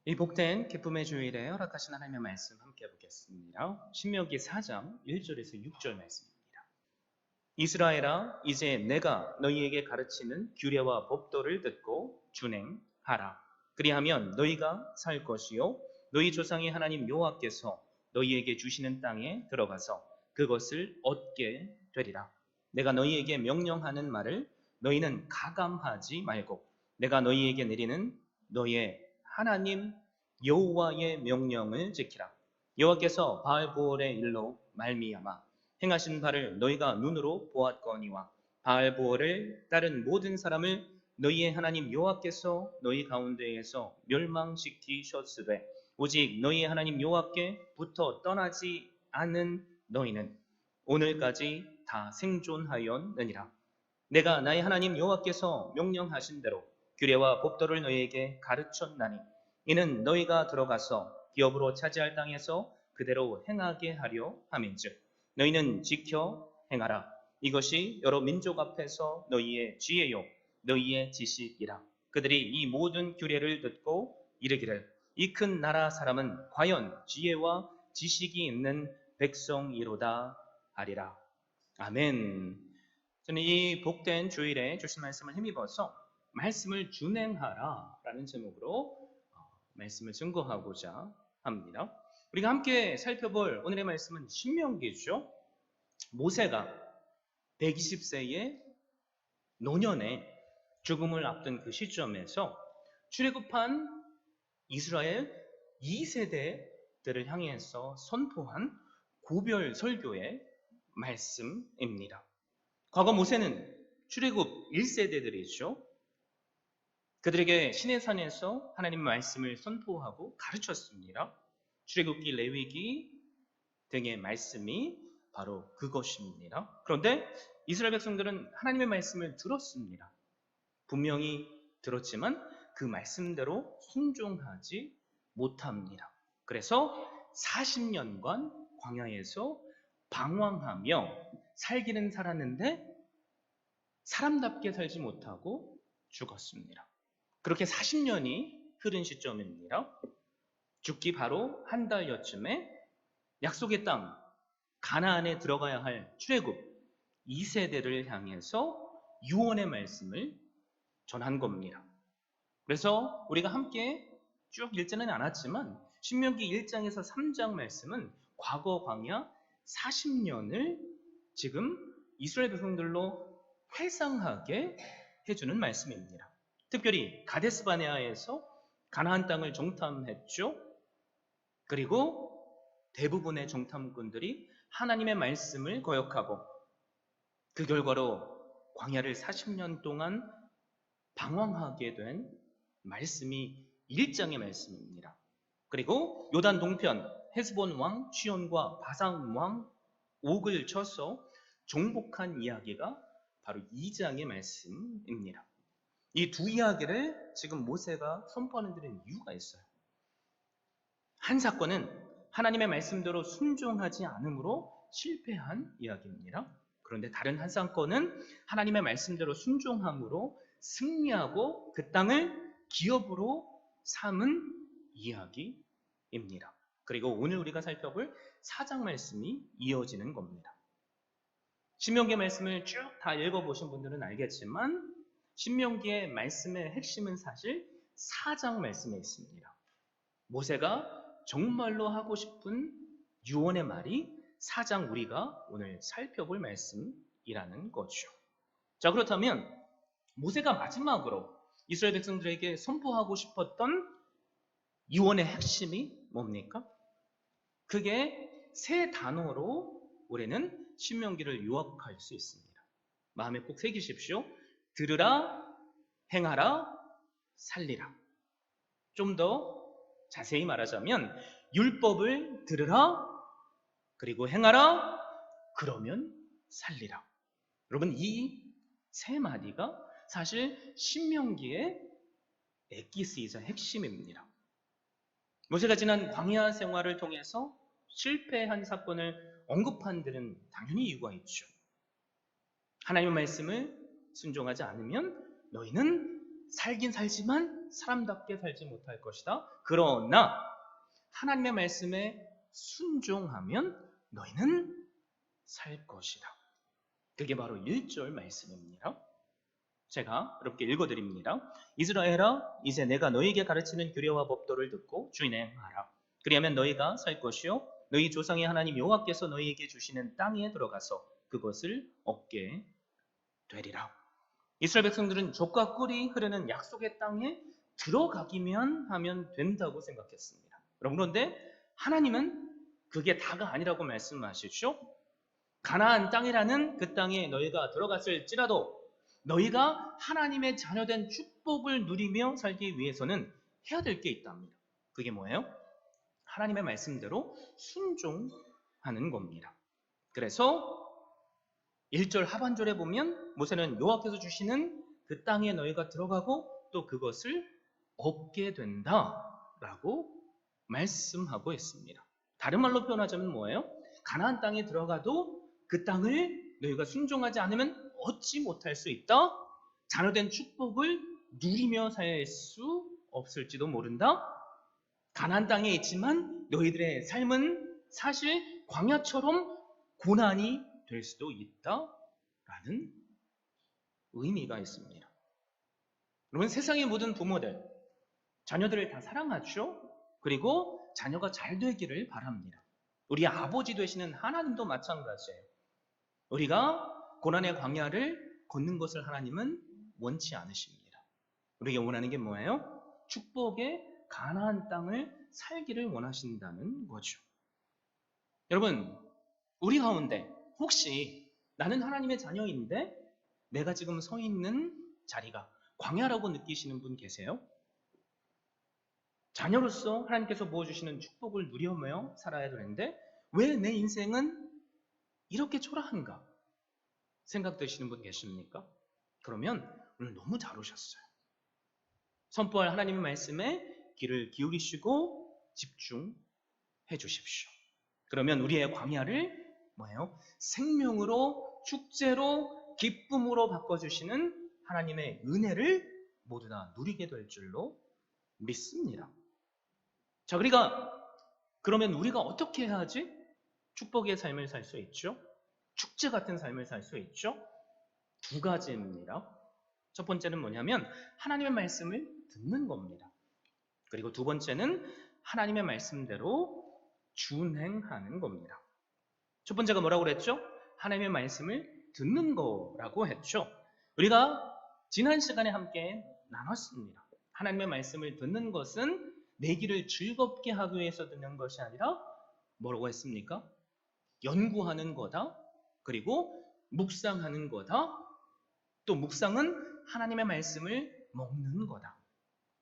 이 복된 기쁨의 주일에 허락하신 하나님의 말씀 함께 보겠습니다. 신명기 4장 1절에서 6절 말씀입니다. 이스라엘아, 이제 내가 너희에게 가르치는 규례와 법도를 듣고 준행하라. 그리하면 너희가 살 것이요 너희 조상의 하나님 여호와께서 너희에게 주시는 땅에 들어가서 그것을 얻게 되리라. 내가 너희에게 명령하는 말을 너희는 가감하지 말고 내가 너희에게 내리는 너희의 하나님 여호와의 명령을 지키라. 여호와께서 바알보올의 일로 말미암아 행하신 바를 너희가 눈으로 보았거니와 바알보올을 따른 모든 사람을 너희의 하나님 여호와께서 너희 가운데에서 멸망시키셨으되 오직 너희의 하나님 여호와께부터 떠나지 않은 너희는 오늘까지 다 생존하였느니라. 내가 나의 하나님 여호와께서 명령하신 대로 규례와 법도를 너희에게 가르쳤나니 이는 너희가 들어가서 기업으로 차지할 땅에서 그대로 행하게 하려 함인즉 너희는 지켜 행하라. 이것이 여러 민족 앞에서 너희의 지혜요 너희의 지식이라. 그들이 이 모든 규례를 듣고 이르기를 이 큰 나라 사람은 과연 지혜와 지식이 있는 백성이로다 하리라. 아멘. 저는 이 복된 주일에 주신 말씀을 힘입어서 말씀을 준행하라 라는 제목으로 말씀을 증거하고자 합니다. 우리가 함께 살펴볼 오늘의 말씀은 신명기죠. 모세가 120세의 노년에 죽음을 앞둔 그 시점에서 출애굽한 이스라엘 2세대들을 향해서 선포한 고별 설교의 말씀입니다. 과거 모세는 출애굽 1세대들이죠. 그들에게 시내산에서 하나님 말씀을 선포하고 가르쳤습니다. 출애굽기, 레위기 등의 말씀이 바로 그것입니다. 그런데 이스라엘 백성들은 하나님의 말씀을 들었습니다. 분명히 들었지만 그 말씀대로 순종하지 못합니다. 그래서 40년간 광야에서 방황하며 살기는 살았는데 사람답게 살지 못하고 죽었습니다. 그렇게 40년이 흐른 시점입니다. 죽기 바로 한 달여쯤에 약속의 땅 가나안에 들어가야 할 출애굽 2세대를 향해서 유언의 말씀을 전한 겁니다. 그래서 우리가 함께 쭉 읽지는 않았지만 신명기 1장에서 3장 말씀은 과거 광야 40년을 지금 이스라엘 백성들로 회상하게 해주는 말씀입니다. 특별히 가데스 바네아에서 가나안 땅을 정탐했죠. 그리고 대부분의 정탐꾼들이 하나님의 말씀을 거역하고 그 결과로 광야를 40년 동안 방황하게 된 말씀이 1장의 말씀입니다. 그리고 요단 동편 헤스본 왕 시온과 바산 왕 옥을 쳐서 정복한 이야기가 바로 2장의 말씀입니다. 이 두 이야기를 지금 모세가 선포하는 데는 이유가 있어요. 한 사건은 하나님의 말씀대로 순종하지 않으므로 실패한 이야기입니다. 그런데 다른 한 사건은 하나님의 말씀대로 순종함으로 승리하고 그 땅을 기업으로 삼은 이야기입니다. 그리고 오늘 우리가 살펴볼 4장 말씀이 이어지는 겁니다. 신명기 말씀을 쭉 다 읽어보신 분들은 알겠지만 신명기의 말씀의 핵심은 사실 4장 말씀에 있습니다. 모세가 정말로 하고 싶은 유언의 말이 4장 우리가 오늘 살펴볼 말씀이라는 거죠. 자, 그렇다면 모세가 마지막으로 이스라엘 백성들에게 선포하고 싶었던 유언의 핵심이 뭡니까? 그게 세 단어로 우리는 신명기를 요약할 수 있습니다. 마음에 꼭 새기십시오. 들으라, 행하라, 살리라. 좀 더 자세히 말하자면 율법을 들으라, 그리고 행하라, 그러면 살리라. 여러분, 이 세 마디가 사실 신명기의 엑기스이자 핵심입니다. 모세가 지난 광야 생활을 통해서 실패한 사건을 언급한 데는 당연히 이유가 있죠. 하나님의 말씀을 순종하지 않으면 너희는 살긴 살지만 사람답게 살지 못할 것이다. 그러나 하나님의 말씀에 순종하면 너희는 살 것이다. 그게 바로 1절 말씀입니다. 제가 이렇게 읽어드립니다. 이스라엘아, 이제 내가 너희에게 가르치는 규례와 법도를 듣고 준행하라. 그리하면 너희가 살 것이요 너희 조상의 하나님 여호와께서 너희에게 주시는 땅에 들어가서 그것을 얻게 되리라. 이스라엘 백성들은 젖과 꿀이 흐르는 약속의 땅에 들어가기만 하면 된다고 생각했습니다. 그런데 하나님은 그게 다가 아니라고 말씀하시죠. 가나안 땅이라는 그 땅에 너희가 들어갔을지라도 너희가 하나님의 자녀된 축복을 누리며 살기 위해서는 해야 될 게 있답니다. 그게 뭐예요? 하나님의 말씀대로 순종하는 겁니다. 그래서 1절 하반절에 보면 모세는 여호와께서 주시는 그 땅에 너희가 들어가고 또 그것을 얻게 된다라고 말씀하고 있습니다. 다른 말로 표현하자면 뭐예요? 가나안 땅에 들어가도 그 땅을 너희가 순종하지 않으면 얻지 못할 수 있다. 자녀된 축복을 누리며 살 수 없을지도 모른다. 가나안 땅에 있지만 너희들의 삶은 사실 광야처럼 고난이 될 수도 있다라는 의미가 있습니다. 여러분, 세상의 모든 부모들 자녀들을 다 사랑하죠. 그리고 자녀가 잘 되기를 바랍니다. 우리 아버지 되시는 하나님도 마찬가지예요. 우리가 고난의 광야를 걷는 것을 하나님은 원치 않으십니다. 우리가 원하는 게 뭐예요? 축복의 가나안 땅을 살기를 원하신다는 거죠. 여러분, 우리 가운데 혹시 나는 하나님의 자녀인데 내가 지금 서 있는 자리가 광야라고 느끼시는 분 계세요? 자녀로서 하나님께서 부어주시는 축복을 누리며 살아야 되는데 왜 내 인생은 이렇게 초라한가 생각되시는 분 계십니까? 그러면 오늘 너무 잘 오셨어요. 선포할 하나님의 말씀에 귀를 기울이시고 집중해 주십시오. 그러면 우리의 광야를 뭐예요? 생명으로, 축제로, 기쁨으로 바꿔주시는 하나님의 은혜를 모두 다 누리게 될 줄로 믿습니다. 자, 그러면 우리가 어떻게 해야지 축복의 삶을 살 수 있죠? 축제 같은 삶을 살 수 있죠? 두 가지입니다. 첫 번째는 뭐냐면 하나님의 말씀을 듣는 겁니다. 그리고 두 번째는 하나님의 말씀대로 준행하는 겁니다. 첫 번째가 뭐라고 그랬죠? 하나님의 말씀을 듣는 거라고 했죠. 우리가 지난 시간에 함께 나눴습니다. 하나님의 말씀을 듣는 것은 내 길을 즐겁게 하기 위해서 듣는 것이 아니라 뭐라고 했습니까? 연구하는 거다. 그리고 묵상하는 거다. 또 묵상은 하나님의 말씀을 먹는 거다.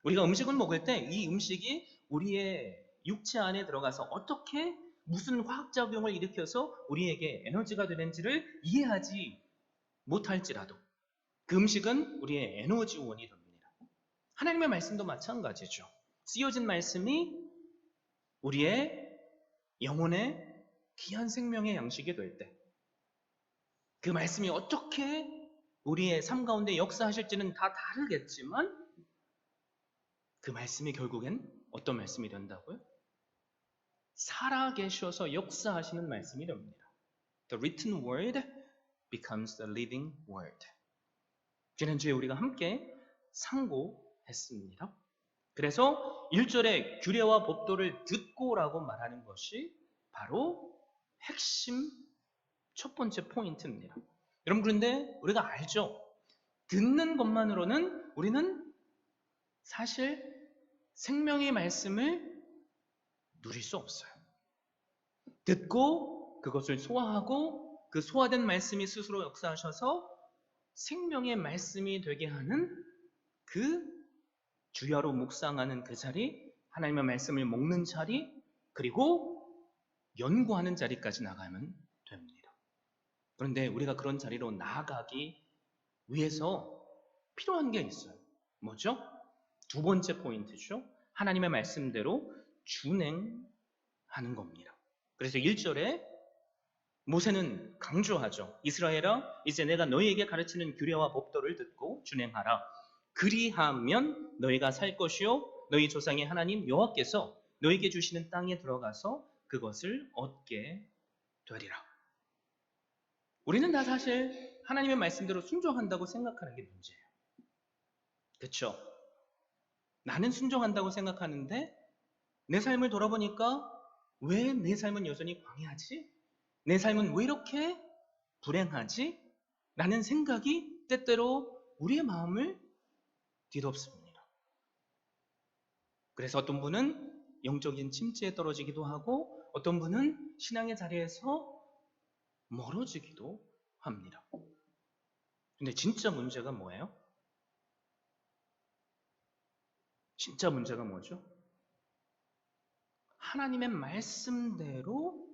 우리가 음식을 먹을 때 이 음식이 우리의 육체 안에 들어가서 어떻게 무슨 화학작용을 일으켜서 우리에게 에너지가 되는지를 이해하지 못할지라도 그 음식은 우리의 에너지원이 됩니다. 하나님의 말씀도 마찬가지죠. 쓰여진 말씀이 우리의 영혼의 귀한 생명의 양식이 될 때 그 말씀이 어떻게 우리의 삶 가운데 역사하실지는 다 다르겠지만 그 말씀이 결국엔 어떤 말씀이 된다고요? 살아계셔서 역사하시는 말씀이 됩니다. The written word becomes the living word. 지난주에 우리가 함께 상고했습니다. 그래서 1절에 규례와 법도를 듣고라고 말하는 것이 바로 핵심 첫 번째 포인트입니다. 여러분, 그런데 우리가 알죠? 듣는 것만으로는 우리는 사실 생명의 말씀을 누릴 수 없어요. 듣고 그것을 소화하고 그 소화된 말씀이 스스로 역사하셔서 생명의 말씀이 되게 하는 그 주야로 묵상하는 그 자리, 하나님의 말씀을 먹는 자리, 그리고 연구하는 자리까지 나가면 됩니다. 그런데 우리가 그런 자리로 나아가기 위해서 필요한 게 있어요. 뭐죠? 두 번째 포인트죠. 하나님의 말씀대로 준행하는 겁니다. 그래서 1절에 모세는 강조하죠. 이스라엘아, 이제 내가 너희에게 가르치는 규례와 법도를 듣고 준행하라. 그리하면 너희가 살 것이요 너희 조상의 하나님 여호와께서 너희에게 주시는 땅에 들어가서 그것을 얻게 되리라. 우리는 다 사실 하나님의 말씀대로 순종한다고 생각하는 게 문제예요. 그렇죠? 나는 순종한다고 생각하는데 내 삶을 돌아보니까 왜 내 삶은 여전히 광야하지? 내 삶은 왜 이렇게 불행하지? 라는 생각이 때때로 우리의 마음을 뒤덮습니다. 그래서 어떤 분은 영적인 침체에 떨어지기도 하고 어떤 분은 신앙의 자리에서 멀어지기도 합니다. 근데 진짜 문제가 뭐예요? 진짜 문제가 뭐죠? 하나님의 말씀대로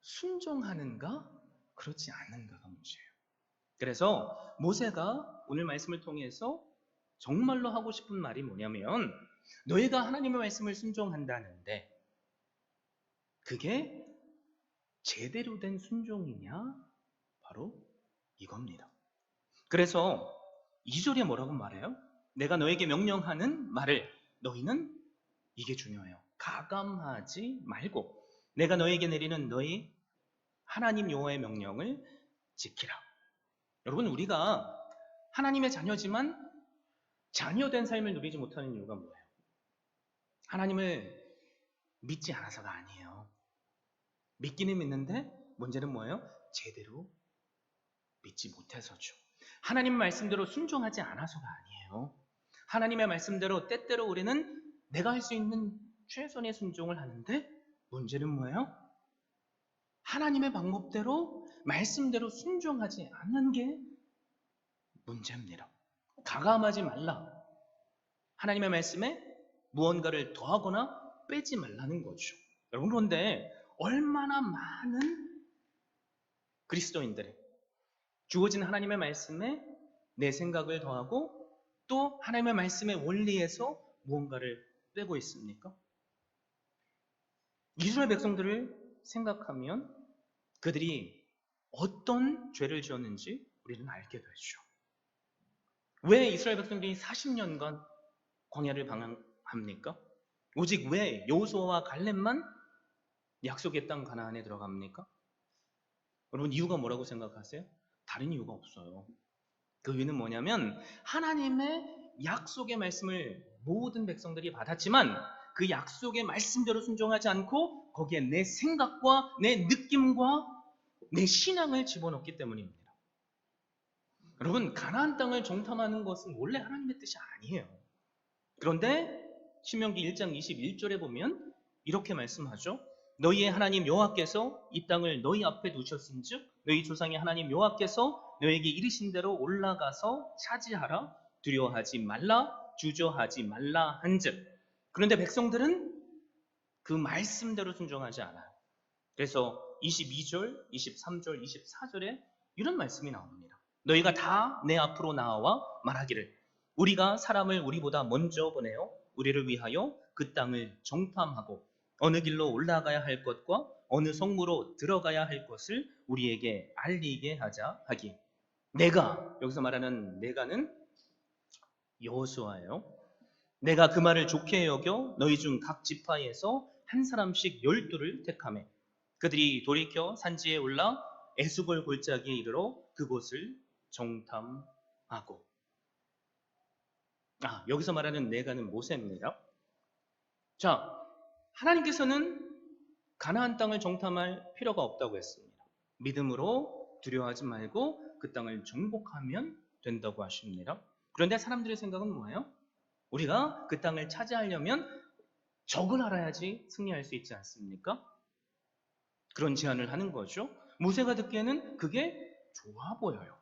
순종하는가? 그렇지 않은가가 문제예요. 그래서 모세가 오늘 말씀을 통해서 정말로 하고 싶은 말이 뭐냐면 너희가 하나님의 말씀을 순종한다는데 그게 제대로 된 순종이냐? 바로 이겁니다. 그래서 2절에 뭐라고 말해요? 내가 너에게 명령하는 말을 너희는 이게 중요해요. 가감하지 말고 내가 너에게 내리는 너희 하나님 여호와의 명령을 지키라. 여러분 우리가 하나님의 자녀지만 자녀된 삶을 누리지 못하는 이유가 뭐예요? 하나님을 믿지 않아서가 아니에요. 믿기는 믿는데 문제는 뭐예요? 제대로 믿지 못해서죠. 하나님 말씀대로 순종하지 않아서가 아니에요. 하나님의 말씀대로 때때로 우리는 내가 할 수 있는 최선의 순종을 하는데 문제는 뭐예요? 하나님의 방법대로 말씀대로 순종하지 않는 게 문제입니다. 가감하지 말라. 하나님의 말씀에 무언가를 더하거나 빼지 말라는 거죠. 여러분 그런데 얼마나 많은 그리스도인들이 주어진 하나님의 말씀에 내 생각을 더하고 또 하나님의 말씀의 원리에서 무언가를 빼고 있습니까? 이스라엘 백성들을 생각하면 그들이 어떤 죄를 지었는지 우리는 알게 되죠. 왜 이스라엘 백성들이 40년간 광야를 방황합니까? 오직 왜 여호수아와 갈렙만 약속의 땅 가나안에 들어갑니까? 여러분 이유가 뭐라고 생각하세요? 다른 이유가 없어요. 그 이유는 뭐냐면 하나님의 약속의 말씀을 모든 백성들이 받았지만 그 약속의 말씀대로 순종하지 않고 거기에 내 생각과 내 느낌과 내 신앙을 집어넣기 때문입니다. 여러분 가나안 땅을 정탐하는 것은 원래 하나님의 뜻이 아니에요. 그런데 신명기 1장 21절에 보면 이렇게 말씀하죠. 너희의 하나님 여호와께서 이 땅을 너희 앞에 두셨은즉 너희 조상의 하나님 여호와께서 너희에게 이르신 대로 올라가서 차지하라. 두려워하지 말라. 주저하지 말라 한즉. 그런데 백성들은 그 말씀대로 순종하지 않아요. 그래서 22절, 23절, 24절에 이런 말씀이 나옵니다. 너희가 다 내 앞으로 나와 말하기를 우리가 사람을 우리보다 먼저 보내어 우리를 위하여 그 땅을 정탐하고 어느 길로 올라가야 할 것과 어느 성무로 들어가야 할 것을 우리에게 알리게 하자 하기. 내가 여기서 말하는 내가는 여호수아예요. 내가 그 말을 좋게 여겨 너희 중 각 지파에서 한 사람씩 12를 택하며 그들이 돌이켜 산지에 올라 에스골 골짜기에 이르러 그곳을 정탐하고. 여기서 말하는 내가는 모세입니다. 자, 하나님께서는 가나안 땅을 정탐할 필요가 없다고 했습니다. 믿음으로 두려워하지 말고 그 땅을 정복하면 된다고 하십니다. 그런데 사람들의 생각은 뭐예요? 우리가 그 땅을 차지하려면 적을 알아야지 승리할 수 있지 않습니까? 그런 제안을 하는 거죠. 모세가 듣기에는 그게 좋아 보여요.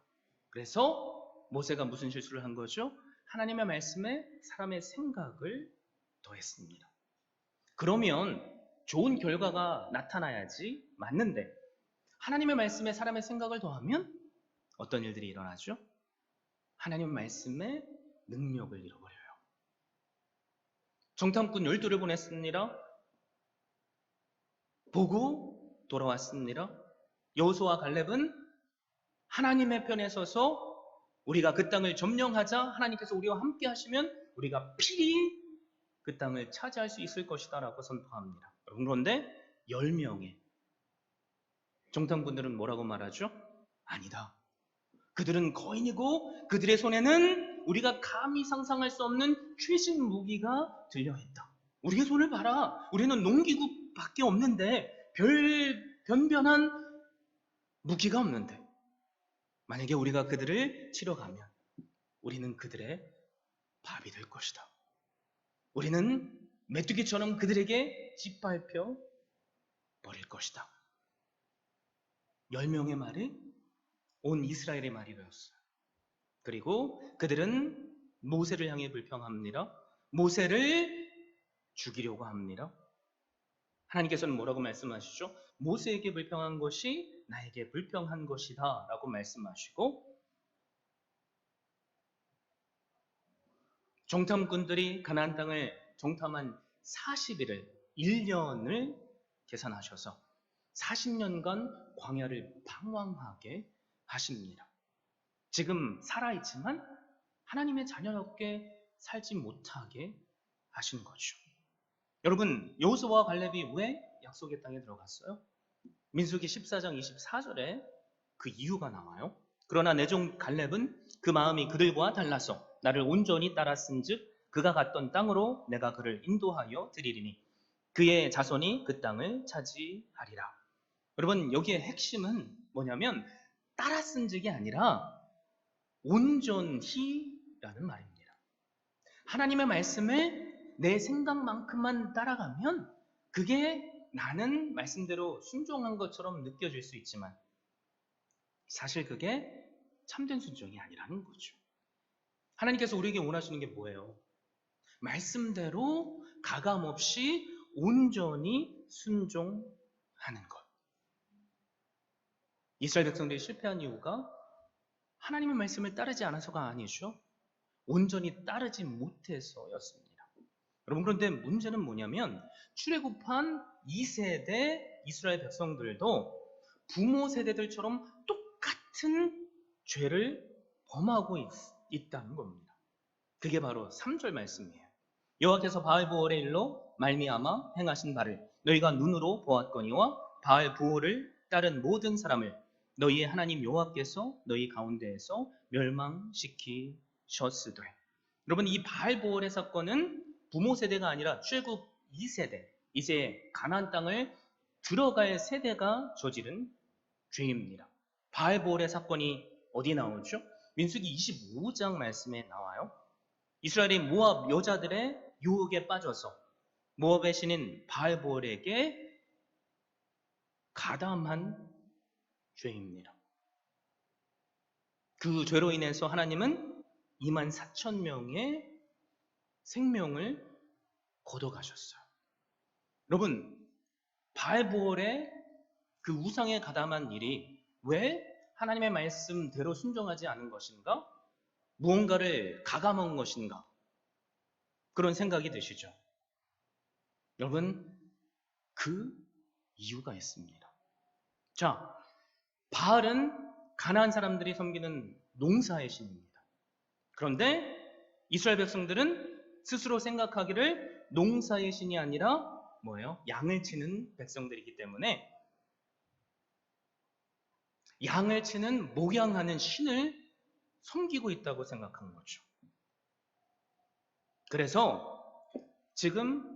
그래서 모세가 무슨 실수를 한 거죠? 하나님의 말씀에 사람의 생각을 더했습니다. 그러면 좋은 결과가 나타나야지 맞는데 하나님의 말씀에 사람의 생각을 더하면 어떤 일들이 일어나죠? 하나님의 말씀에 능력을 잃어버려요. 정탐꾼 12를 보냈습니다. 보고 돌아왔습니다. 여호수아와 갈렙은 하나님의 편에 서서 우리가 그 땅을 점령하자 하나님께서 우리와 함께 하시면 우리가 필히 그 땅을 차지할 수 있을 것이다 라고 선포합니다. 그런데 10명의 정탐꾼들은 뭐라고 말하죠? 아니다. 그들은 거인이고 그들의 손에는 우리가 감히 상상할 수 없는 최신 무기가 들려있다. 우리의 손을 봐라. 우리는 농기구밖에 없는데 변변한 무기가 없는데 만약에 우리가 그들을 치러 가면 우리는 그들의 밥이 될 것이다. 우리는 메뚜기처럼 그들에게 짓밟혀 버릴 것이다. 10명의 말이 온 이스라엘의 말이 되었어요. 그리고 그들은 모세를 향해 불평합니다. 모세를 죽이려고 합니다. 하나님께서는 뭐라고 말씀하시죠? 모세에게 불평한 것이 나에게 불평한 것이다 라고 말씀하시고 정탐꾼들이 가나안 땅을 정탐한 40일을 1년을 계산하셔서 40년간 광야를 방황하게 하십니다. 지금 살아있지만 하나님의 자녀답게 살지 못하게 하신 거죠. 여러분, 여호수아와 갈렙이 왜 약속의 땅에 들어갔어요? 민수기 14장 24절에 그 이유가 나와요. 그러나 내 종 갈렙은 그 마음이 그들과 달라서 나를 온전히 따랐은즉 그가 갔던 땅으로 내가 그를 인도하여 드리리니 그의 자손이 그 땅을 차지하리라. 여러분, 여기에 핵심은 뭐냐면 따랐은즉이 아니라 온전히라는 말입니다. 하나님의 말씀을 내 생각만큼만 따라가면 그게 나는 말씀대로 순종한 것처럼 느껴질 수 있지만 사실 그게 참된 순종이 아니라는 거죠. 하나님께서 우리에게 원하시는 게 뭐예요? 말씀대로 가감없이 온전히 순종하는 것. 이스라엘 백성들이 실패한 이유가 하나님의 말씀을 따르지 않아서가 아니죠. 온전히 따르지 못해서였습니다. 여러분, 그런데 문제는 뭐냐면 출애굽한 2세대 이스라엘 백성들도 부모 세대들처럼 똑같은 죄를 범하고 있다는 겁니다. 그게 바로 3절 말씀이에요. 여호와께서 바알보올의 일로 말미암아 행하신 바를 너희가 눈으로 보았거니와 바알보올을 따른 모든 사람을 너희의 하나님 여호와께서 너희 가운데에서 멸망시키셨으되. 여러분, 이 바알보올의 사건은 부모 세대가 아니라 출애굽 2세대, 이제 가나안 땅을 들어갈 세대가 저지른 죄입니다. 바알보올의 사건이 어디 나오죠? 민수기 25장 말씀에 나와요. 이스라엘이 모압 여자들의 유혹에 빠져서 모압의 신인 바알보올에게 가담한 죄입니다. 그 죄로 인해서 하나님은 24,000명의 생명을 거둬가셨어요. 여러분, 바알보올의 그 우상에 가담한 일이 왜 하나님의 말씀대로 순종하지 않은 것인가? 무언가를 가감한 것인가? 그런 생각이 드시죠? 여러분, 그 이유가 있습니다. 자, 바알은 가나안 사람들이 섬기는 농사의 신입니다. 그런데 이스라엘 백성들은 스스로 생각하기를 농사의 신이 아니라 뭐예요? 양을 치는 백성들이기 때문에 양을 치는 목양하는 신을 섬기고 있다고 생각한 거죠. 그래서 지금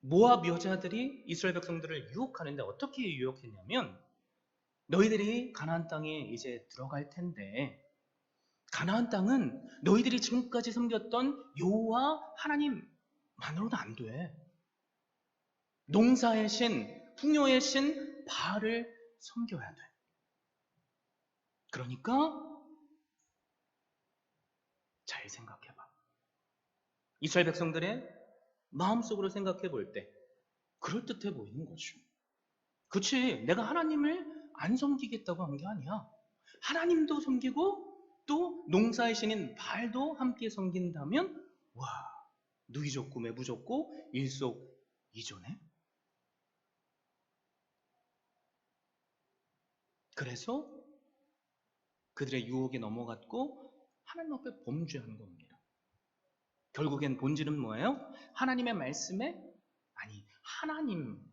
모압 여자들이 이스라엘 백성들을 유혹하는데 어떻게 유혹했냐면 너희들이 가나안 땅에 이제 들어갈 텐데 가나안 땅은 너희들이 지금까지 섬겼던 여호와 하나님만으로는 안 돼. 농사의 신, 풍요의 신 바알을 섬겨야 돼. 그러니까 잘 생각해봐. 이스라엘 백성들의 마음속으로 생각해 볼 때 그럴듯해 보이는 거죠. 그렇지, 내가 하나님을 안 섬기겠다고 한 게 아니야. 하나님도 섬기고 또 농사의 신인 바알도 함께 섬긴다면 와, 누이 좋고 매부 좋고 일석이조네. 그래서 그들의 유혹에 넘어갔고 하나님 앞에 범죄한 겁니다. 결국엔 본질은 뭐예요? 하나님의 말씀에 하나님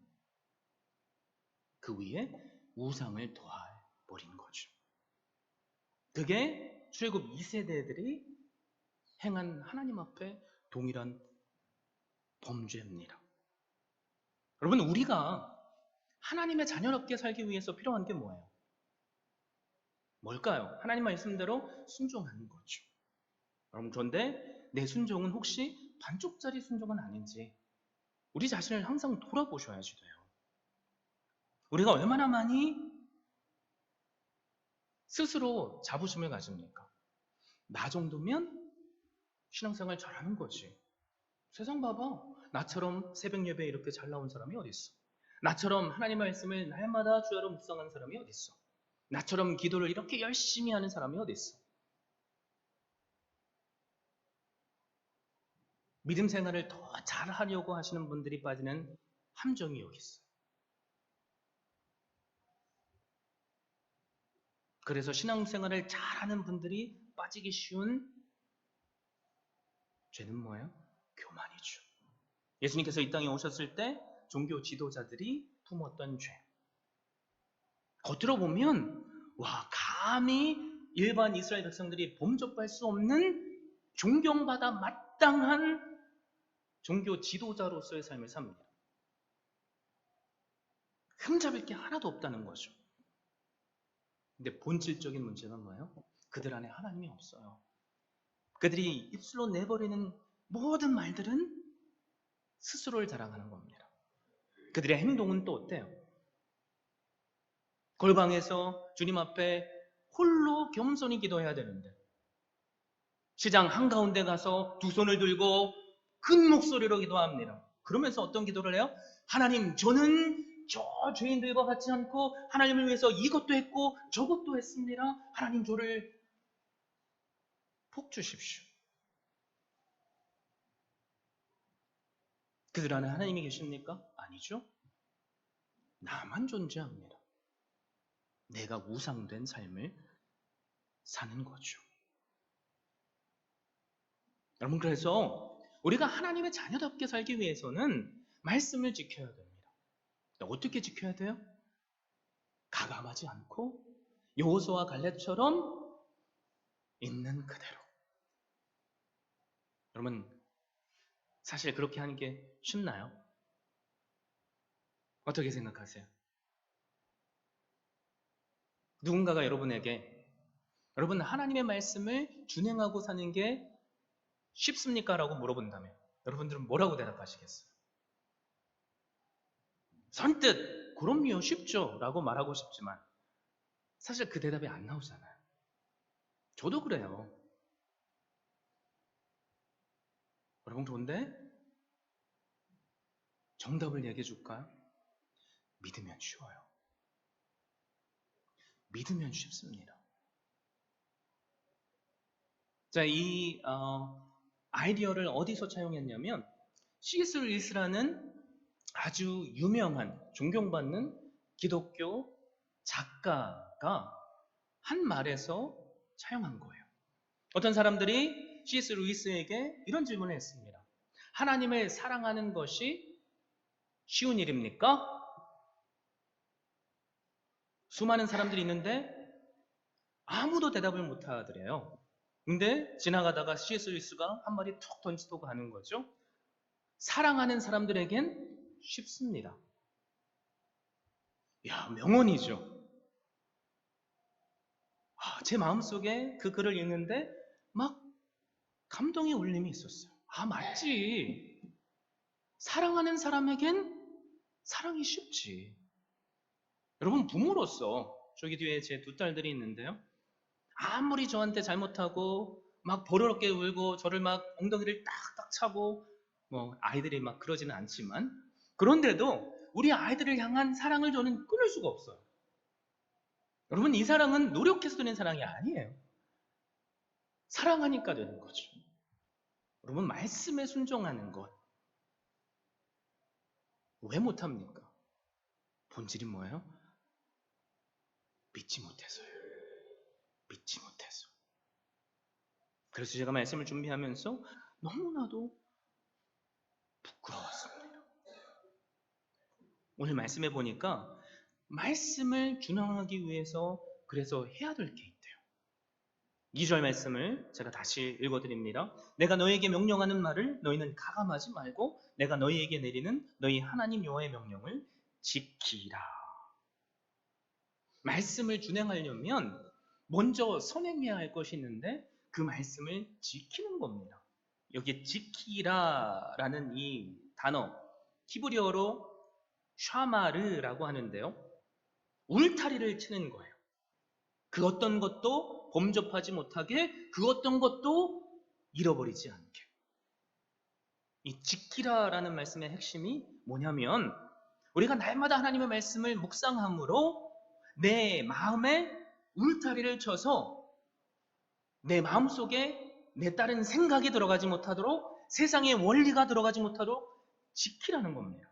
그 위에 우상을 더해버린 거죠. 그게 출애굽 2세대들이 행한 하나님 앞에 동일한 범죄입니다. 여러분, 우리가 하나님의 자녀롭게 살기 위해서 필요한 게 뭐예요? 뭘까요? 하나님 말씀대로 순종하는 거죠. 여러분, 그런데 내 순종은 혹시 반쪽짜리 순종은 아닌지 우리 자신을 항상 돌아보셔야지 돼요. 우리가 얼마나 많이 스스로 자부심을 가집니까? 나 정도면 신앙생활 잘하는 거지. 세상 봐봐. 나처럼 새벽 예배에 이렇게 잘 나온 사람이 어디 있어? 나처럼 하나님 말씀을 날마다 주야로 묵상한 사람이 어디 있어? 나처럼 기도를 이렇게 열심히 하는 사람이 어디 있어? 믿음 생활을 더 잘하려고 하시는 분들이 빠지는 함정이 여기 있어요. 그래서 신앙생활을 잘하는 분들이 빠지기 쉬운 죄는 뭐예요? 교만이죠. 예수님께서 이 땅에 오셨을 때 종교 지도자들이 품었던 죄. 겉으로 보면 감히 일반 이스라엘 백성들이 범접할 수 없는 존경받아 마땅한 종교 지도자로서의 삶을 삽니다. 흠잡을 게 하나도 없다는 거죠. 근데 본질적인 문제는 뭐예요? 그들 안에 하나님이 없어요. 그들이 입술로 내버리는 모든 말들은 스스로를 자랑하는 겁니다. 그들의 행동은 또 어때요? 골방에서 주님 앞에 홀로 겸손히 기도해야 되는데 시장 한가운데 가서 두 손을 들고 큰 목소리로 기도합니다. 그러면서 어떤 기도를 해요? 하나님, 저는 저 죄인들과 같지 않고 하나님을 위해서 이것도 했고 저것도 했습니다. 하나님, 저를 복 주십시오. 그들 안에 하나님이 계십니까? 아니죠. 나만 존재합니다. 내가 우상된 삶을 사는 거죠. 여러분, 그래서 우리가 하나님의 자녀답게 살기 위해서는 말씀을 지켜야 됩니다. 어떻게 지켜야 돼요? 가감하지 않고 여호수아와 갈렙처럼 있는 그대로. 여러분, 사실 그렇게 하는 게 쉽나요? 어떻게 생각하세요? 누군가가 여러분에게 여러분 하나님의 말씀을 준행하고 사는 게 쉽습니까? 라고 물어본다면 여러분들은 뭐라고 대답하시겠어요? 선뜻 그럼요 쉽죠 라고 말하고 싶지만 사실 그 대답이 안 나오잖아요. 저도 그래요. 여러분, 그런데 정답을 얘기해 줄까요? 믿으면 쉬워요. 믿으면 쉽습니다. 자, 이 아이디어를 어디서 차용했냐면 C.S. 루이스라는 아주 유명한 존경받는 기독교 작가가 한 말에서 차용한 거예요. 어떤 사람들이 C.S. 루이스에게 이런 질문을 했습니다. 하나님을 사랑하는 것이 쉬운 일입니까? 수많은 사람들이 있는데 아무도 대답을 못 하더래요. 근데 지나가다가 C.S. 루이스가 한 마디 툭 던지고 가는 거죠. 사랑하는 사람들에겐 쉽습니다. 야, 명언이죠. 제 마음속에 그 글을 읽는데 막 감동의 울림이 있었어요. 맞지. 사랑하는 사람에겐 사랑이 쉽지. 여러분, 부모로서 저기 뒤에 제 두 딸들이 있는데요. 아무리 저한테 잘못하고 막 버릇없게 울고 저를 막 엉덩이를 딱딱 차고 아이들이 막 그러지는 않지만 그런데도 우리 아이들을 향한 사랑을 저는 끊을 수가 없어요. 여러분, 이 사랑은 노력해서 되는 사랑이 아니에요. 사랑하니까 되는 거죠. 여러분, 말씀에 순종하는 것 왜 못합니까? 본질이 뭐예요? 믿지 못해서요. 믿지 못해서. 그래서 제가 말씀을 준비하면서 너무나도 부끄러웠습니다. 오늘 말씀해 보니까 말씀을 준행하기 위해서 그래서 해야 될 게 있대요. 2절 말씀을 제가 다시 읽어드립니다. 내가 너희에게 명령하는 말을 너희는 가감하지 말고 내가 너희에게 내리는 너희 하나님 여호와의 명령을 지키라. 말씀을 준행하려면 먼저 선행해야 할 것이 있는데 그 말씀을 지키는 겁니다. 여기 지키라라는 이 단어 히브리어로 샤마르라고 하는데요. 울타리를 치는 거예요. 그 어떤 것도 범접하지 못하게, 그 어떤 것도 잃어버리지 않게. 이 지키라라는 말씀의 핵심이 뭐냐면 우리가 날마다 하나님의 말씀을 묵상함으로 내 마음에 울타리를 쳐서 내 마음속에 내 다른 생각이 들어가지 못하도록, 세상의 원리가 들어가지 못하도록 지키라는 겁니다.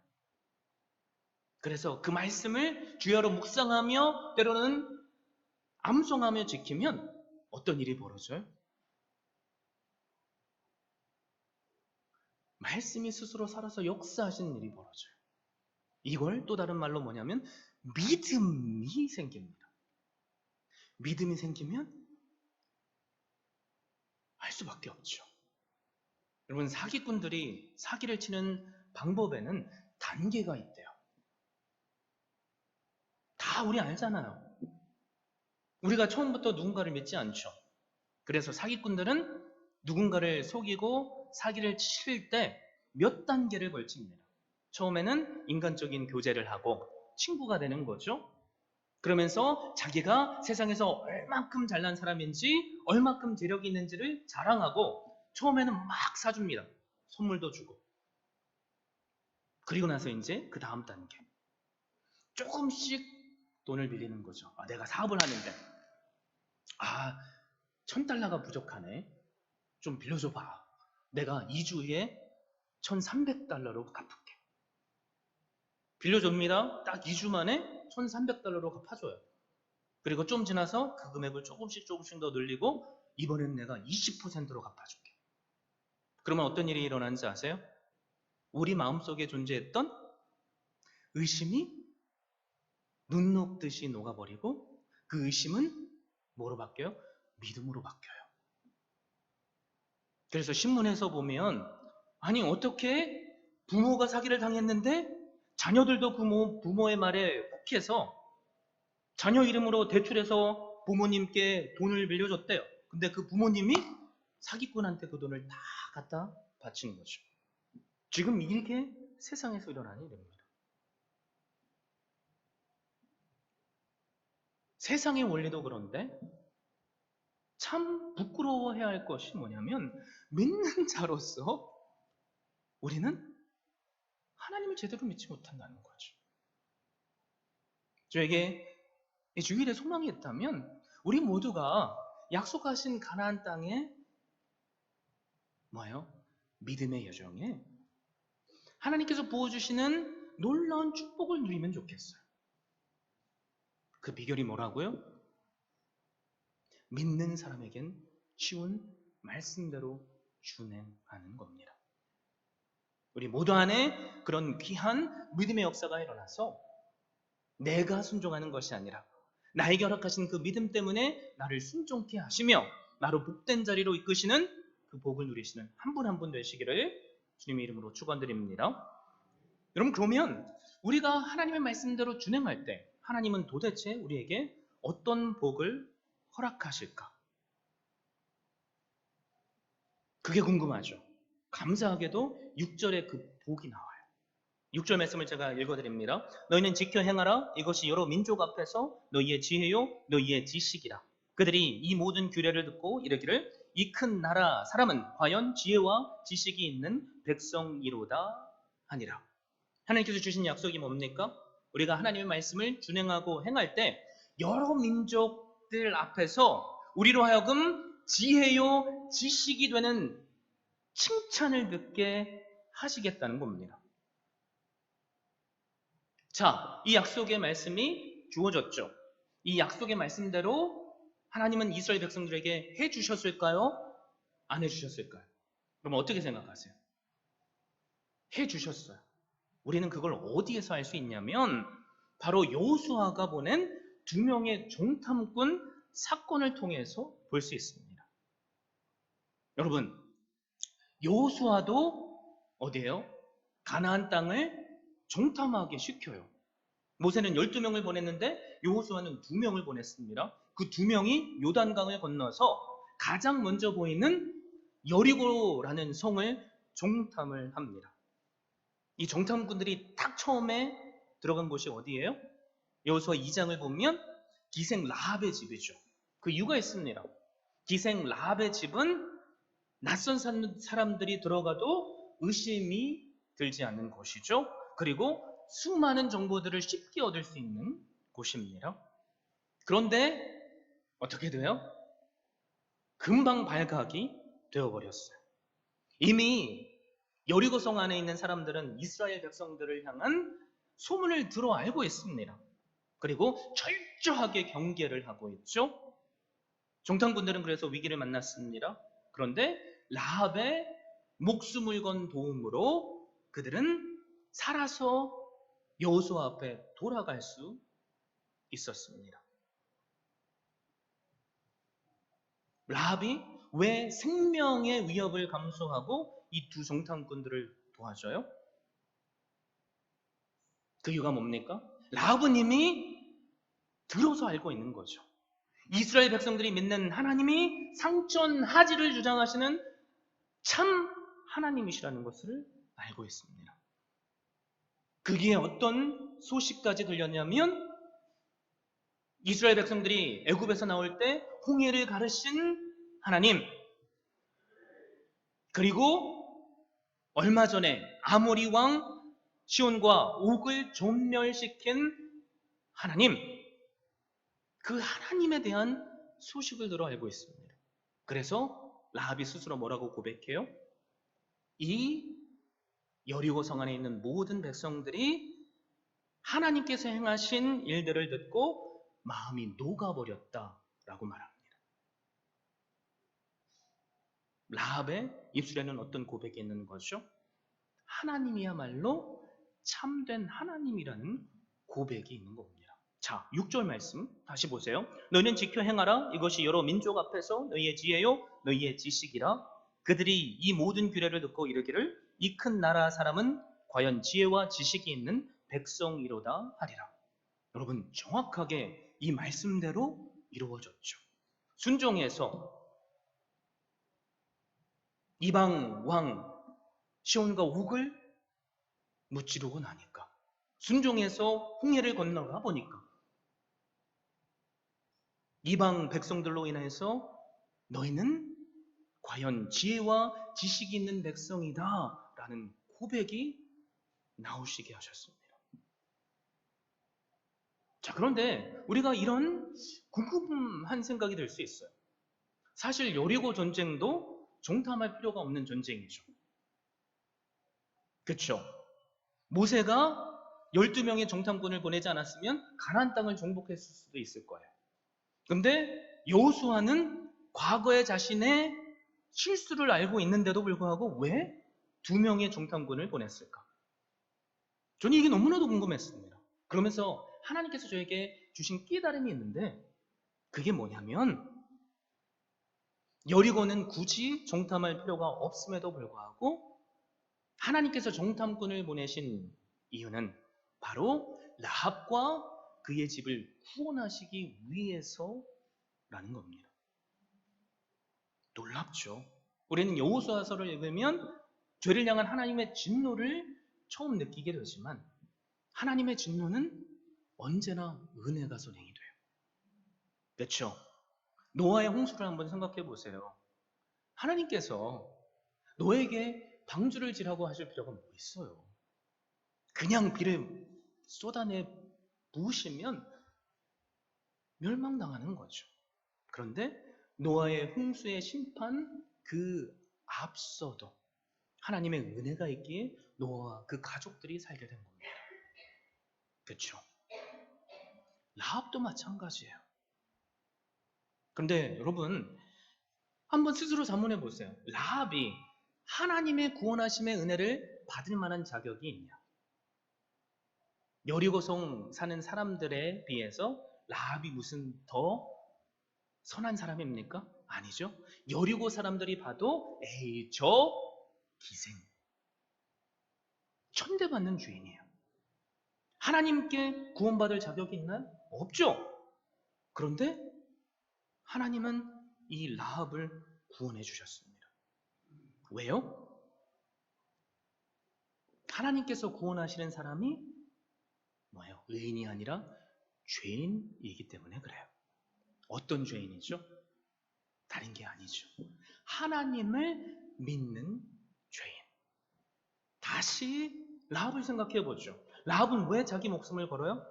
그래서 그 말씀을 주야로 묵상하며 때로는 암송하며 지키면 어떤 일이 벌어져요? 말씀이 스스로 살아서 역사하시는 일이 벌어져요. 이걸 또 다른 말로 뭐냐면 믿음이 생깁니다. 믿음이 생기면 할 수밖에 없죠. 여러분, 사기꾼들이 사기를 치는 방법에는 단계가 있대요. 다 우리 알잖아요. 우리가 처음부터 누군가를 믿지 않죠. 그래서 사기꾼들은 누군가를 속이고 사기를 칠 때 몇 단계를 걸칩니다. 처음에는 인간적인 교제를 하고 친구가 되는 거죠. 그러면서 자기가 세상에서 얼만큼 잘난 사람인지, 얼만큼 재력이 있는지를 자랑하고 처음에는 막 사줍니다. 선물도 주고. 그리고 나서 이제 그 다음 단계. 조금씩 돈을 빌리는 거죠. 내가 사업을 하는데 1,000달러가 부족하네. 좀 빌려줘봐. 내가 2주에 1,300달러로 갚을게. 빌려줍니다. 딱 2주 만에 1,300달러로 갚아줘요. 그리고 좀 지나서 그 금액을 조금씩 더 늘리고 이번엔 내가 20%로 갚아줄게. 그러면 어떤 일이 일어나는지 아세요? 우리 마음속에 존재했던 의심이 눈 녹듯이 녹아버리고 그 의심은 뭐로 바뀌어요? 믿음으로 바뀌어요. 그래서 신문에서 보면 아니 어떻게 부모가 사기를 당했는데 자녀들도 부모의 말에 혹해서 자녀 이름으로 대출해서 부모님께 돈을 빌려줬대요. 근데 그 부모님이 사기꾼한테 그 돈을 다 갖다 바친 거죠. 지금 이게 세상에서 일어나는 일입니다. 세상의 원리도 그런데 참 부끄러워해야 할 것이 뭐냐면 믿는 자로서 우리는 하나님을 제대로 믿지 못한다는 거죠. 저에게 이 주일에 소망이 있다면 우리 모두가 약속하신 가나안 땅에 뭐예요? 믿음의 여정에 하나님께서 부어주시는 놀라운 축복을 누리면 좋겠어요. 그 비결이 뭐라고요? 믿는 사람에겐 쉬운 말씀대로 준행하는 겁니다. 우리 모두 안에 그런 귀한 믿음의 역사가 일어나서 내가 순종하는 것이 아니라 나에게 허락하신 그 믿음 때문에 나를 순종케 하시며 나로 복된 자리로 이끄시는 그 복을 누리시는 한 분 한 분 되시기를 주님의 이름으로 축원드립니다. 여러분, 그러면 우리가 하나님의 말씀대로 준행할 때 하나님은 도대체 우리에게 어떤 복을 허락하실까? 그게 궁금하죠. 감사하게도 6절에 그 복이 나와요. 6절 말씀을 제가 읽어드립니다. 너희는 지켜 행하라. 이것이 여러 민족 앞에서 너희의 지혜요 너희의 지식이라. 그들이 이 모든 규례를 듣고 이르기를 이 큰 나라 사람은 과연 지혜와 지식이 있는 백성이로다 하니라. 하나님께서 주신 약속이 뭡니까? 우리가 하나님의 말씀을 준행하고 행할 때 여러 민족들 앞에서 우리로 하여금 지혜요 지식이 되는 칭찬을 듣게 하시겠다는 겁니다. 자, 이 약속의 말씀이 주어졌죠. 이 약속의 말씀대로 하나님은 이스라엘 백성들에게 해주셨을까요? 안 해주셨을까요? 그럼 어떻게 생각하세요? 해주셨어요. 우리는 그걸 어디에서 알 수 있냐면 바로 여호수아가 보낸 2명의 정탐꾼 사건을 통해서 볼 수 있습니다. 여러분, 여호수아도 어디에요? 가나안 땅을 정탐하게 시켜요. 모세는 12명을 보냈는데 여호수아는 2명을 보냈습니다. 그 2명이 요단강을 건너서 가장 먼저 보이는 여리고라는 성을 정탐을 합니다. 이 정탐꾼들이 딱 처음에 들어간 곳이 어디예요? 여호수아 2장을 보면 기생 라합의 집이죠. 그 이유가 있습니다. 기생 라합의 집은 낯선 사람들이 들어가도 의심이 들지 않는 곳이죠. 그리고 수많은 정보들을 쉽게 얻을 수 있는 곳입니다. 그런데 어떻게 돼요? 금방 발각이 되어버렸어요. 이미 여리고성 안에 있는 사람들은 이스라엘 백성들을 향한 소문을 들어 알고 있습니다. 그리고 철저하게 경계를 하고 있죠. 정탐꾼들은 그래서 위기를 만났습니다. 그런데 라합의 목숨을 건 도움으로 그들은 살아서 여호수아 앞에 돌아갈 수 있었습니다. 라합이 왜 생명의 위협을 감수하고 이 2 정탐꾼들을 도와줘요? 그 이유가 뭡니까? 라합은 이미 들어서 알고 있는 거죠. 이스라엘 백성들이 믿는 하나님이 상천하지를 주장하시는 참 하나님이시라는 것을 알고 있습니다. 그게 어떤 소식까지 들렸냐면 이스라엘 백성들이 애굽에서 나올 때 홍해를 가르신 하나님, 그리고 얼마 전에 아모리 왕 시온과 옥을 존멸시킨 하나님, 그 하나님에 대한 소식을 들어 알고 있습니다. 그래서 라합이 스스로 뭐라고 고백해요? 이 여리고 성 안에 있는 모든 백성들이 하나님께서 행하신 일들을 듣고 마음이 녹아버렸다라고 말합니다. 라합의 입술에는 어떤 고백이 있는 거죠? 하나님이야말로 참된 하나님이라는 고백이 있는 겁니다. 자, 6절 말씀 다시 보세요. 너희는 지켜 행하라. 이것이 여러 민족 앞에서 너희의 지혜요 너희의 지식이라. 그들이 이 모든 규례를 듣고 이르기를 이 큰 나라 사람은 과연 지혜와 지식이 있는 백성이로다 하리라. 여러분, 정확하게 이 말씀대로 이루어졌죠. 순종해서 이방 왕 시온과 옥을 무찌르고 나니까, 순종해서 홍해를 건너가 보니까 이방 백성들로 인해서 너희는 과연 지혜와 지식이 있는 백성이다 라는 고백이 나오시게 하셨습니다. 자, 그런데 우리가 이런 궁금한 생각이 들 수 있어요. 사실 여리고 전쟁도 정탐할 필요가 없는 전쟁이죠. 그렇죠? 모세가 12명의 정탐꾼을 보내지 않았으면 가나안 땅을 정복했을 수도 있을 거예요. 그런데 여호수아는 과거에 자신의 실수를 알고 있는데도 불구하고 왜 2명의 정탐꾼을 보냈을까? 저는 이게 너무나도 궁금했습니다. 그러면서 하나님께서 저에게 주신 깨달음이 있는데, 그게 뭐냐면 여리고는 굳이 정탐할 필요가 없음에도 불구하고 하나님께서 정탐꾼을 보내신 이유는 바로 라합과 그의 집을 구원하시기 위해서라는 겁니다. 놀랍죠? 우리는 여호수아서를 읽으면 죄를 향한 하나님의 진노를 처음 느끼게 되지만 하나님의 진노는 언제나 은혜가 선행이 돼요. 그렇죠? 노아의 홍수를 한번 생각해 보세요. 하나님께서 노에게 방주를 지라고 하실 필요가 뭐 있어요? 그냥 비를 쏟아내 부으시면 멸망당하는 거죠. 그런데 노아의 홍수의 심판 그 앞서도 하나님의 은혜가 있기에 노아와 그 가족들이 살게 된 겁니다. 그렇죠? 라합도 마찬가지예요. 그런데 여러분 한번 스스로 자문해 보세요. 라합이 하나님의 구원하심의 은혜를 받을 만한 자격이 있냐? 여리고성 사는 사람들에 비해서 라합이 무슨 더 선한 사람입니까? 아니죠. 여리고 사람들이 봐도 에이 저 기생 천대받는 주인이에요. 하나님께 구원받을 자격이 있나요? 없죠. 그런데 하나님은 이 라합을 구원해 주셨습니다. 왜요? 하나님께서 구원하시는 사람이 뭐예요? 의인이 아니라 죄인이기 때문에 그래요. 어떤 죄인이죠? 다른 게 아니죠. 하나님을 믿는 죄인. 다시 라합을 생각해 보죠. 라합은 왜 자기 목숨을 걸어요?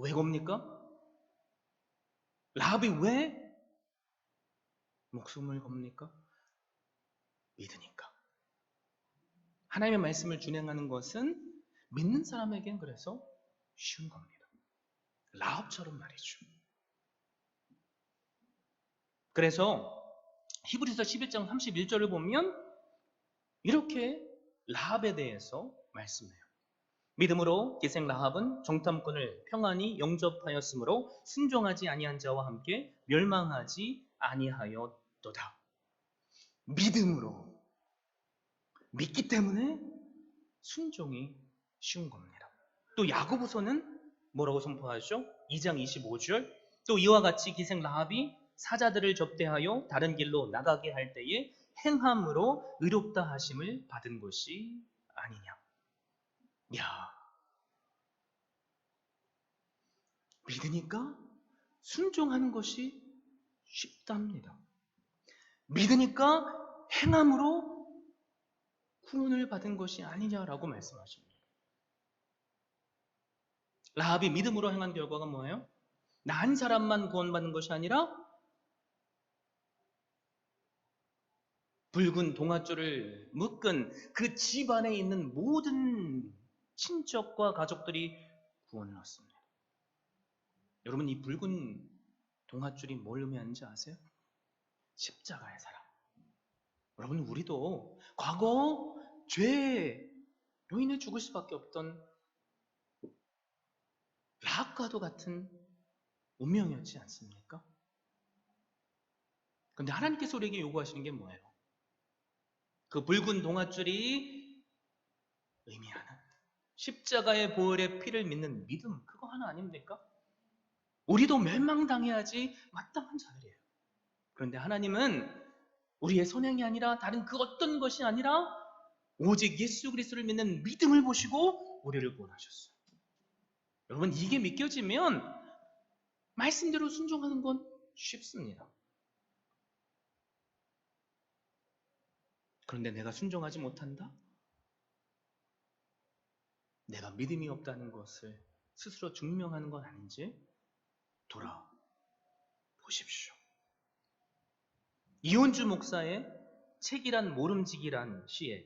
왜 겁니까? 라합이 왜 목숨을 겁니까? 믿으니까. 하나님의 말씀을 준행하는 것은 믿는 사람에겐 그래서 쉬운 겁니다. 라합처럼 말이죠. 그래서 히브리서 11장 31절을 보면 이렇게 라합에 대해서 말씀해요. 믿음으로 기생 라합은 정탐꾼을 평안히 영접하였으므로 순종하지 아니한 자와 함께 멸망하지 아니하였도다. 믿음으로 믿기 때문에 순종이 쉬운 겁니다. 또 야고보서는 뭐라고 선포하죠? 2장 25절 또 이와 같이 기생 라합이 사자들을 접대하여 다른 길로 나가게 할 때에 행함으로 의롭다 하심을 받은 것이 아니냐. 야, 믿으니까 순종하는 것이 쉽답니다. 믿으니까 행함으로 구원을 받은 것이 아니냐라고 말씀하십니다. 라합이 믿음으로 행한 결과가 뭐예요? 나 한 사람만 구원받는 것이 아니라 붉은 동아줄을 묶은 그 집안에 있는 모든 친척과 가족들이 구원을 얻습니다. 여러분 이 붉은 동아줄이 뭘 의미하는지 아세요? 십자가의 사랑. 여러분 우리도 과거 죄 요인에 죽을 수밖에 없던 라합과도 같은 운명이었지 않습니까? 그런데 하나님께서 우리에게 요구하시는 게 뭐예요? 그 붉은 동아줄이 의미하는 십자가의 보혈의 피를 믿는 믿음, 그거 하나 아닙니까? 우리도 멸망당해야지 마땅한 자들이에요. 그런데 하나님은 우리의 선행이 아니라 다른 그 어떤 것이 아니라 오직 예수 그리스도를 믿는 믿음을 보시고 우리를 구원하셨어요. 여러분 이게 믿겨지면 말씀대로 순종하는 건 쉽습니다. 그런데 내가 순종하지 못한다? 내가 믿음이 없다는 것을 스스로 증명하는 건 아닌지 돌아보십시오. 이혼주 목사의 책이란 모름지기란 시에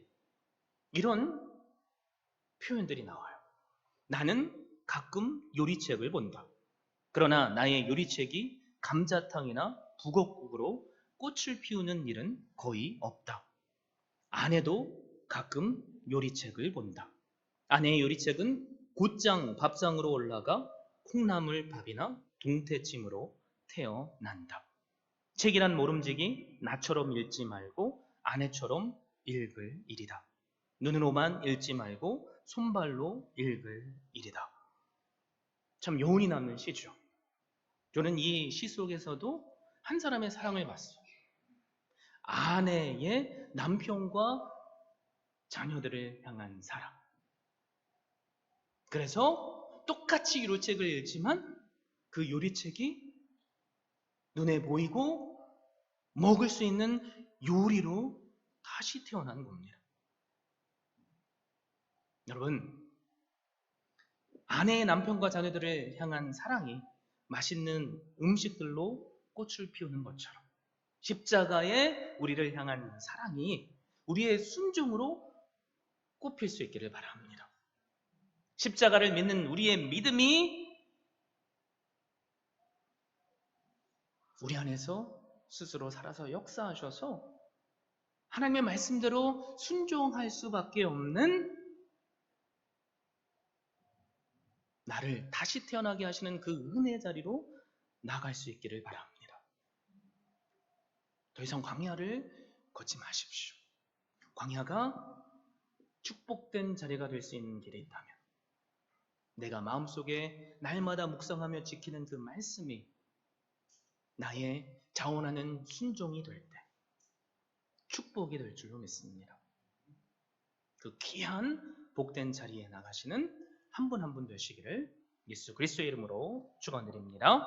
이런 표현들이 나와요. 나는 가끔 요리책을 본다. 그러나 나의 요리책이 감자탕이나 북엇국으로 꽃을 피우는 일은 거의 없다. 아내도 가끔 요리책을 본다. 아내의 요리책은 곧장 밥상으로 올라가 콩나물 밥이나 동태찜으로 태어난다. 책이란 모름지기 나처럼 읽지 말고 아내처럼 읽을 일이다. 눈으로만 읽지 말고 손발로 읽을 일이다. 참 여운이 남는 시죠. 저는 이 시 속에서도 한 사람의 사랑을 봤어요. 아내의 남편과 자녀들을 향한 사랑. 그래서 똑같이 요리책을 읽지만 그 요리책이 눈에 보이고 먹을 수 있는 요리로 다시 태어난 겁니다. 여러분, 아내의 남편과 자녀들을 향한 사랑이 맛있는 음식들로 꽃을 피우는 것처럼 십자가에 우리를 향한 사랑이 우리의 순종으로 꽃필 수 있기를 바랍니다. 십자가를 믿는 우리의 믿음이 우리 안에서 스스로 살아서 역사하셔서 하나님의 말씀대로 순종할 수밖에 없는 나를 다시 태어나게 하시는 그 은혜 자리로 나갈 수 있기를 바랍니다. 더 이상 광야를 걷지 마십시오. 광야가 축복된 자리가 될 수 있는 길이 있다면 내가 마음속에 날마다 묵상하며 지키는 그 말씀이 나의 자원하는 순종이 될 때 축복이 될 줄로 믿습니다. 그 귀한 복된 자리에 나가시는 한 분 한 분 되시기를 예수 그리스도의 이름으로 축원드립니다.